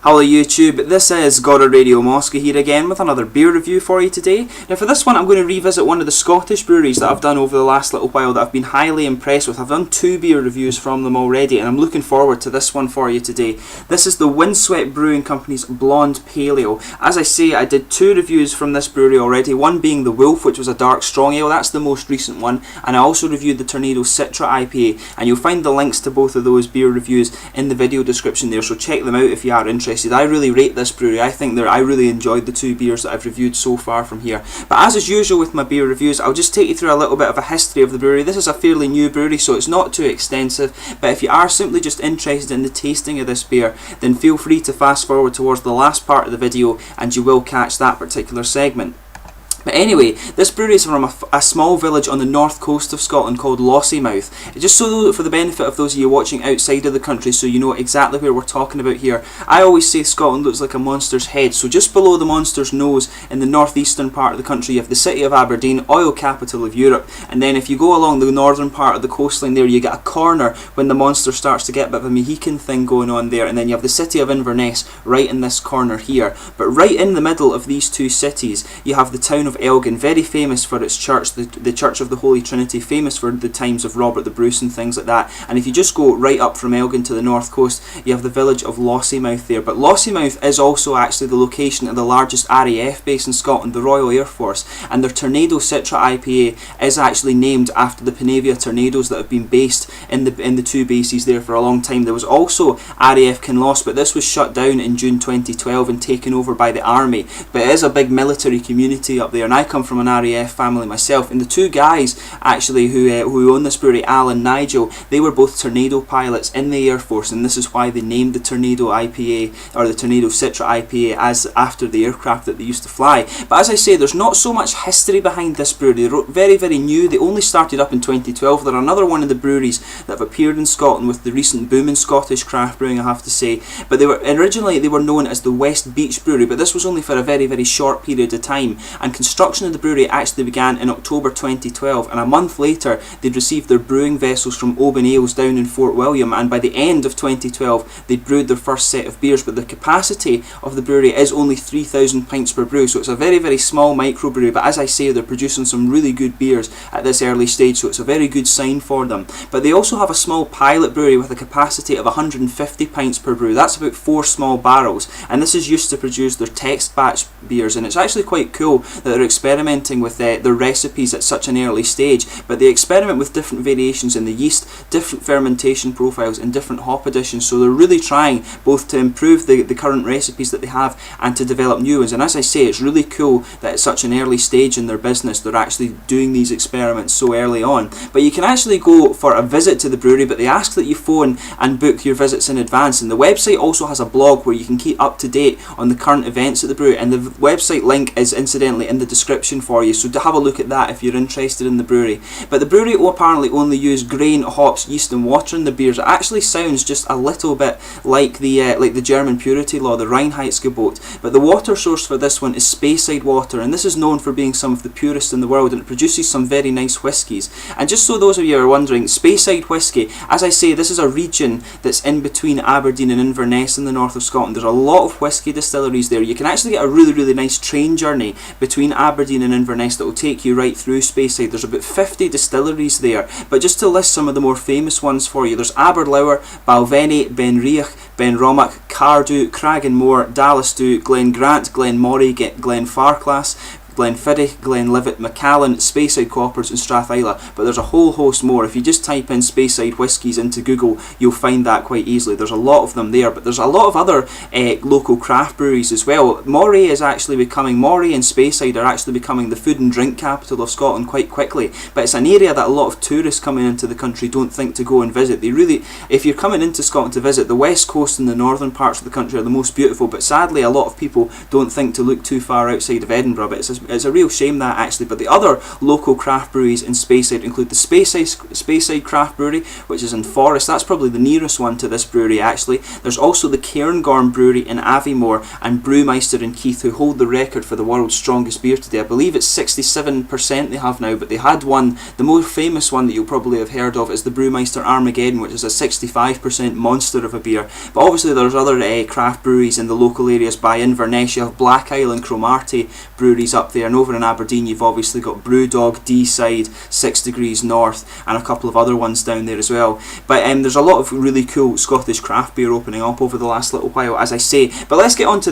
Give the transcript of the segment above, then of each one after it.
Hello YouTube, this is Goddard Radio Moscow here again with another beer review for you today. Now for this one I'm going to revisit one of the Scottish breweries that I've done over the last little while that I've been highly impressed with. I've done 2 beer reviews from them already and I'm looking forward to this one for you today. This is the Windswept Brewing Company's Blonde Pale Ale. As I say, I did 2 reviews from this brewery already, one being the Wolf, which was a dark strong ale, that's the most recent one, and I also reviewed the Tornado Citra IPA, and you'll find the links to both of those beer reviews in the video description there, so check them out if you are interested. I really rate this brewery. I really enjoyed the 2 beers that I've reviewed so far from here. But as is usual with my beer reviews, I'll just take you through a little bit of a history of the brewery. This is a fairly new brewery, so it's not too extensive, but if you are simply just interested in the tasting of this beer, then feel free to fast forward towards the last part of the video and you will catch that particular segment. But anyway, this brewery is from a small village on the north coast of Scotland called Lossiemouth. Just so for the benefit of those of you watching outside of the country, so you know exactly where we're talking about here, I always say Scotland looks like a monster's head. So just below the monster's nose in the northeastern part of the country you have the city of Aberdeen, oil capital of Europe, and then if you go along the northern part of the coastline there you get a corner when the monster starts to get a bit of a Mohican thing going on there, and then you have the city of Inverness right in this corner here. But right in the middle of these 2 cities you have the town of Elgin, very famous for its church, the Church of the Holy Trinity, famous for the times of Robert the Bruce and things like that. And if you just go right up from Elgin to the north coast, you have the village of Lossiemouth there. But Lossiemouth is also actually the location of the largest RAF base in Scotland, the Royal Air Force, and their Tornado Citra IPA is actually named after the Panavia Tornadoes that have been based in the 2 bases there for a long time. There was also RAF Kinloss, but this was shut down in June 2012 and taken over by the army. But it is a big military community up there, and I come from an RAF family myself, and the 2 guys actually who own this brewery, Al and Nigel, they were both Tornado pilots in the Air Force, and this is why they named the Tornado IPA, or the Tornado Citra IPA, as after the aircraft that they used to fly. But as I say, there's not so much history behind this brewery. They're very, very new. They only started up in 2012. They're another one of the breweries that have appeared in Scotland with the recent boom in Scottish craft brewing, I have to say. But originally they were known as the West Beach Brewery, but this was only for a very, very short period of time, and construction of the brewery actually began in October 2012, and a month later they'd received their brewing vessels from Oban Ales down in Fort William, and by the end of 2012 they'd brewed their first set of beers. But the capacity of the brewery is only 3,000 pints per brew, so it's a very, very small microbrewery, but as I say, they're producing some really good beers at this early stage, so it's a very good sign for them. But they also have a small pilot brewery with a capacity of 150 pints per brew. That's about 4 small barrels, and this is used to produce their text batch beers, and it's actually quite cool that they're experimenting with their recipes at such an early stage. But they experiment with different variations in the yeast, different fermentation profiles and different hop additions, so they're really trying both to improve the current recipes that they have and to develop new ones. And as I say, it's really cool that at such an early stage in their business they're actually doing these experiments so early on. But you can actually go for a visit to the brewery, but they ask that you phone and book your visits in advance, and the website also has a blog where you can keep up to date on the current events at the brewery, and the website link is incidentally in the description for you, so to have a look at that if you're interested in the brewery. But the brewery will apparently only use grain, hops, yeast and water in the beers. It actually sounds just a little bit like the German purity law, the Reinheitsgebot, but the water source for this one is Speyside water, and this is known for being some of the purest in the world, and it produces some very nice whiskies. And just so those of you are wondering, Speyside whisky, as I say, this is a region that's in between Aberdeen and Inverness in the north of Scotland. There's a lot of whisky distilleries there. You can actually get a really, really nice train journey between Aberdeen and Inverness that will take you right through Speyside. There's about 50 distilleries there, but just to list some of the more famous ones for you, there's Aberlour, Balvenie, Benriach, Benromach, Cardew, Cragganmore, Dallastew, Glen Grant, Glen Moray, Glen Farclas, Glenfiddich, Glenlivet, Macallan, Speyside Coppers and Strathisla, but there's a whole host more. If you just type in Speyside whiskies into Google, you'll find that quite easily. There's a lot of them there, but there's a lot of other local craft breweries as well. Moray and Speyside are actually becoming the food and drink capital of Scotland quite quickly, but it's an area that a lot of tourists coming into the country don't think to go and visit. If you're coming into Scotland to visit, the west coast and the northern parts of the country are the most beautiful, but sadly a lot of people don't think to look too far outside of Edinburgh, but it's real shame that actually. But the other local craft breweries in Speyside include the Speyside Craft Brewery, which is in Forest. That's probably the nearest one to this brewery actually. There's also the Cairngorm Brewery in Aviemore and Brewmeister in Keith, who hold the record for the world's strongest beer today. I believe it's 67% they have now, but they had one, the most famous one that you'll probably have heard of is the Brewmeister Armageddon, which is a 65% monster of a beer. But obviously there's other craft breweries in the local areas. By Inverness you have Black Isle and Cromarty breweries up there, and over in Aberdeen you've obviously got Brewdog, D-Side, 6 Degrees North, and a couple of other ones down there as well. But there's a lot of really cool Scottish craft beer opening up over the last little while, as I say. But let's get on to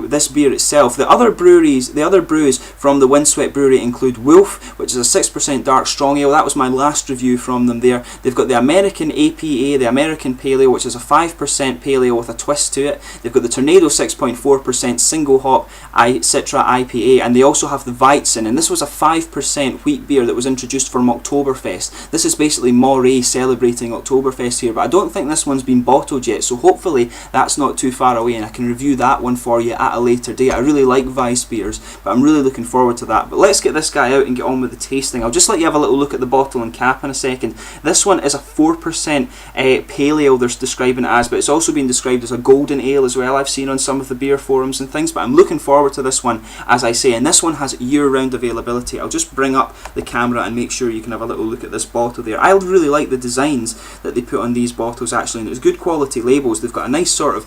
this beer itself. The other brews from the Windswept Brewery include Wolf, which is a 6% dark strong ale. That was my last review from them there. They've got the American APA, the American Pale Ale, which is a 5% pale ale with a twist to it. They've got the Tornado 6.4% single hop Citra IPA, and they also have the Weizen, and this was a 5% wheat beer that was introduced from Oktoberfest. This is basically Moray celebrating Oktoberfest here, but I don't think this one's been bottled yet, so hopefully that's not too far away and I can review that one for you at a later date. I really like Weiss beers, but I'm really looking forward to that. But let's get this guy out and get on with the tasting. I'll just let you have a little look at the bottle and cap in a second. This one is a 4% pale ale they're describing it as, but it's also been described as a golden ale as well, I've seen on some of the beer forums and things. But I'm looking forward to this one, as I say, and this one has year-round availability. I'll just bring up the camera and make sure you can have a little look at this bottle there. I really like the designs that they put on these bottles actually, and it's good quality labels. They've got a nice sort of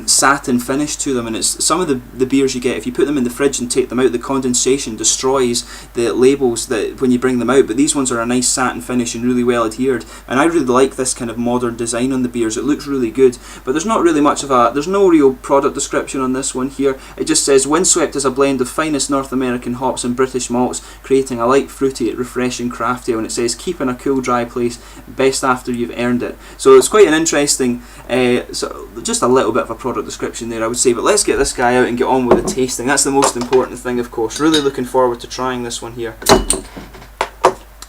satin finish to them, and it's some of the beers you get, if you put them in the fridge and take them out, the condensation destroys the labels that when you bring them out, but these ones are a nice satin finish and really well adhered, and I really like this kind of modern design on the beers. It looks really good, but there's not really much of there's no real product description on this one here. It just says Windswept is a blend of finest North American hops and British malts, creating a light, fruity, refreshing craft ale, and it says keep in a cool, dry place, best after you've earned it. So it's quite an interesting, just a little bit of a product description there, I would say. But let's get this guy out and get on with the tasting. That's the most important thing, of course. Really looking forward to trying this one here.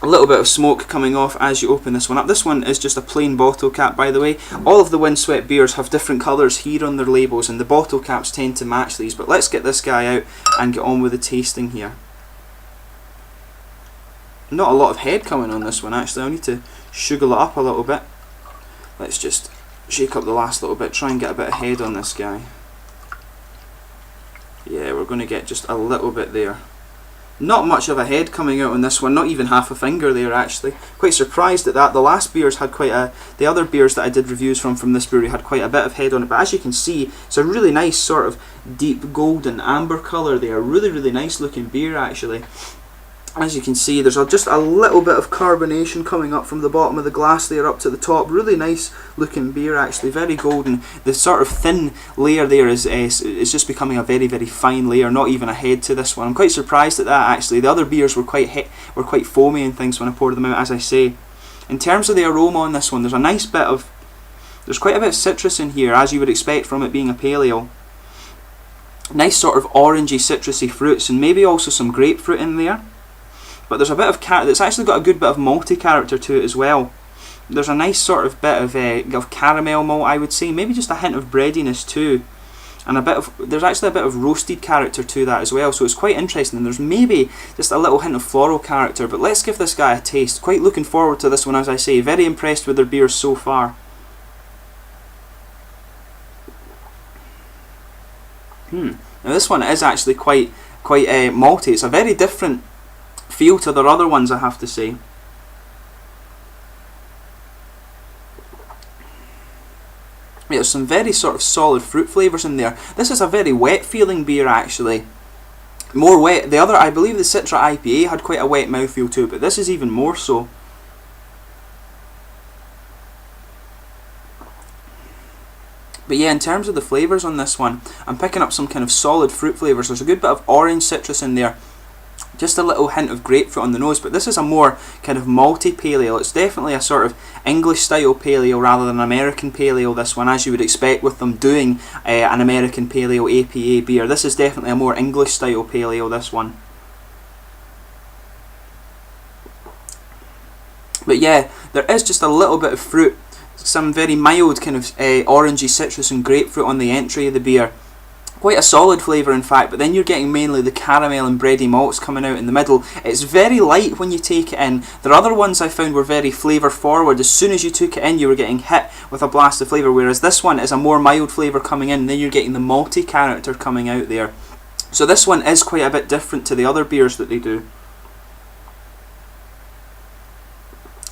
A little bit of smoke coming off as you open this one up. This one is just a plain bottle cap, by the way. All of the Windswept beers have different colours here on their labels, and the bottle caps tend to match these. But let's get this guy out and get on with the tasting here. Not a lot of head coming on this one actually. I need to sugar it up a little bit. Let's just shake up the last little bit, try and get a bit of head on this guy. Yeah, we're going to get just a little bit there. Not much of a head coming out on this one, not even half a finger there actually. Quite surprised at that. The last beers had the other beers that I did reviews from this brewery had quite a bit of head on it, but as you can see, it's a really nice sort of deep golden amber colour there. Really nice looking beer actually. As you can see, there's just a little bit of carbonation coming up from the bottom of the glass there up to the top. Really nice looking beer actually, very golden. The sort of thin layer there is just becoming a very fine layer, not even a head to this one. I'm quite surprised at that actually. The other beers were quite foamy and things when I poured them out, as I say. In terms of the aroma on this one, there's quite a bit of citrus in here, as you would expect from it being a pale ale. Nice sort of orangey citrusy fruits, and maybe also some grapefruit in there. But there's a bit of it's actually got a good bit of malty character to it as well. There's a nice sort of bit of caramel malt, I would say, maybe just a hint of breadiness too, and there's actually a bit of roasted character to that as well. So it's quite interesting, and there's maybe just a little hint of floral character. But let's give this guy a taste. Quite looking forward to this one, as I say. Very impressed with their beers so far. Now this one is actually quite malty. It's a very different feel to their other ones, I have to say. There's some very sort of solid fruit flavours in there. This is a very wet feeling beer actually. More wet. I believe the Citra IPA had quite a wet mouthfeel to it, but this is even more so. But yeah, in terms of the flavours on this one, I'm picking up some kind of solid fruit flavours. There's a good bit of orange citrus in there. Just a little hint of grapefruit on the nose, but this is a more kind of malty pale ale. It's definitely a sort of English style pale ale rather than an American pale ale, this one, as you would expect with them doing an American pale ale APA beer. This is definitely a more English style pale ale, this one. But yeah, there is just a little bit of fruit, some very mild kind of orangey citrus and grapefruit on the entry of the beer. Quite a solid flavour in fact, but then you're getting mainly the caramel and bready malts coming out in the middle. It's very light when you take it in. The other ones I found were very flavour forward. As soon as you took it in, you were getting hit with a blast of flavour, whereas this one is a more mild flavour coming in, and then you're getting the malty character coming out there. So this one is quite a bit different to the other beers that they do.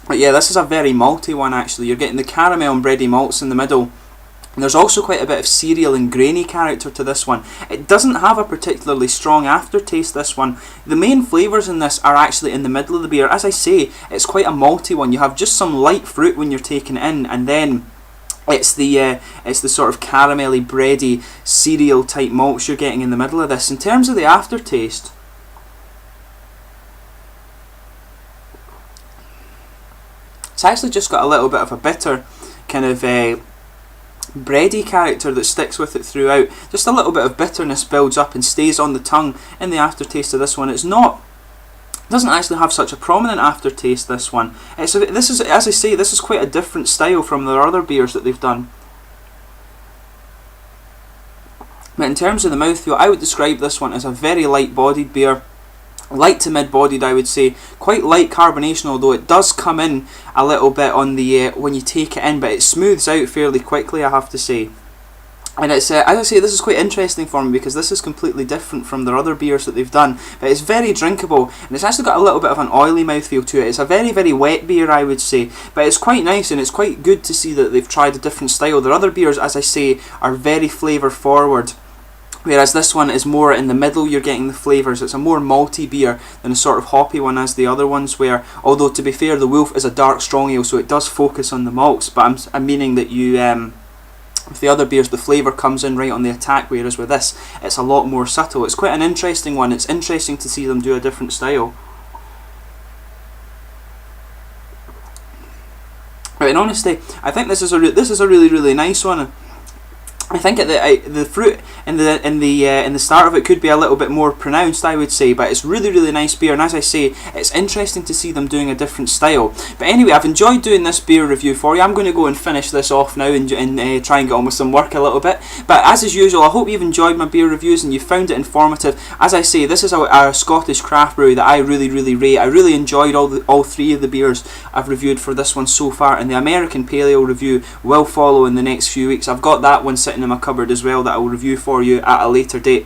But yeah, this is a very malty one actually. You're getting the caramel and bready malts in the middle. And there's also quite a bit of cereal and grainy character to this one. It doesn't have a particularly strong aftertaste, this one. The main flavours in this are actually in the middle of the beer. As I say, it's quite a malty one. You have just some light fruit when you're taking it in, and then it's the sort of caramelly, bready, cereal type malts you're getting in the middle of this. In terms of the aftertaste, it's actually just got a little bit of a bitter kind of bready character that sticks with it throughout. Just a little bit of bitterness builds up and stays on the tongue in the aftertaste of this one. It doesn't actually have such a prominent aftertaste, this one. This is, as I say, this is quite a different style from their other beers that they've done. But in terms of the mouthfeel, I would describe this one as a very light bodied beer. Light to mid-bodied, I would say. Quite light carbonation, although it does come in a little bit on the when you take it in, but it smooths out fairly quickly, I have to say. And it's as I say, this is quite interesting for me because this is completely different from their other beers that they've done. But it's very drinkable, and it's actually got a little bit of an oily mouthfeel to it. It's a very, very wet beer, I would say, but it's quite nice, and it's quite good to see that they've tried a different style. Their other beers, as I say, are very flavour forward, whereas this one is more in the middle. You're getting the flavours. It's a more malty beer than a sort of hoppy one as the other ones were. Although, to be fair, the Wolf is a dark strong ale, so it does focus on the malts, but I'm meaning that you with the other beers the flavour comes in right on the attack, whereas with this it's a lot more subtle. It's quite an interesting one. It's interesting to see them do a different style. Right, in honesty, I think this is a really, really nice one. I think the fruit in the start of it could be a little bit more pronounced, I would say, but it's really, really nice beer, and as I say, it's interesting to see them doing a different style. But anyway, I've enjoyed doing this beer review for you. I'm going to go and finish this off now and try and get on with some work a little bit. But as is usual, I hope you've enjoyed my beer reviews and you found it informative. As I say, this is a Scottish craft brewery that I really, really rate. I really enjoyed all three of the beers I've reviewed for this one so far, and the American Pale Ale review will follow in the next few weeks. I've got that one sitting in my cupboard as well that I will review for you at a later date.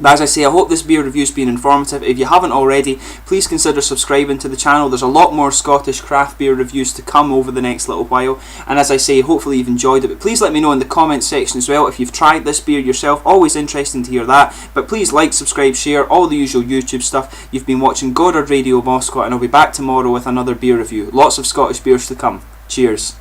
But as I say, I hope this beer review's been informative. If you haven't already, please consider subscribing to the channel. There's a lot more Scottish craft beer reviews to come over the next little while, and as I say, hopefully you've enjoyed it. But please let me know in the comments section as well if you've tried this beer yourself. Always interesting to hear that. But please like, subscribe, share, all the usual YouTube stuff. You've been watching Goddard Radio Moscow, and I'll be back tomorrow with another beer review. Lots of Scottish beers to come. Cheers.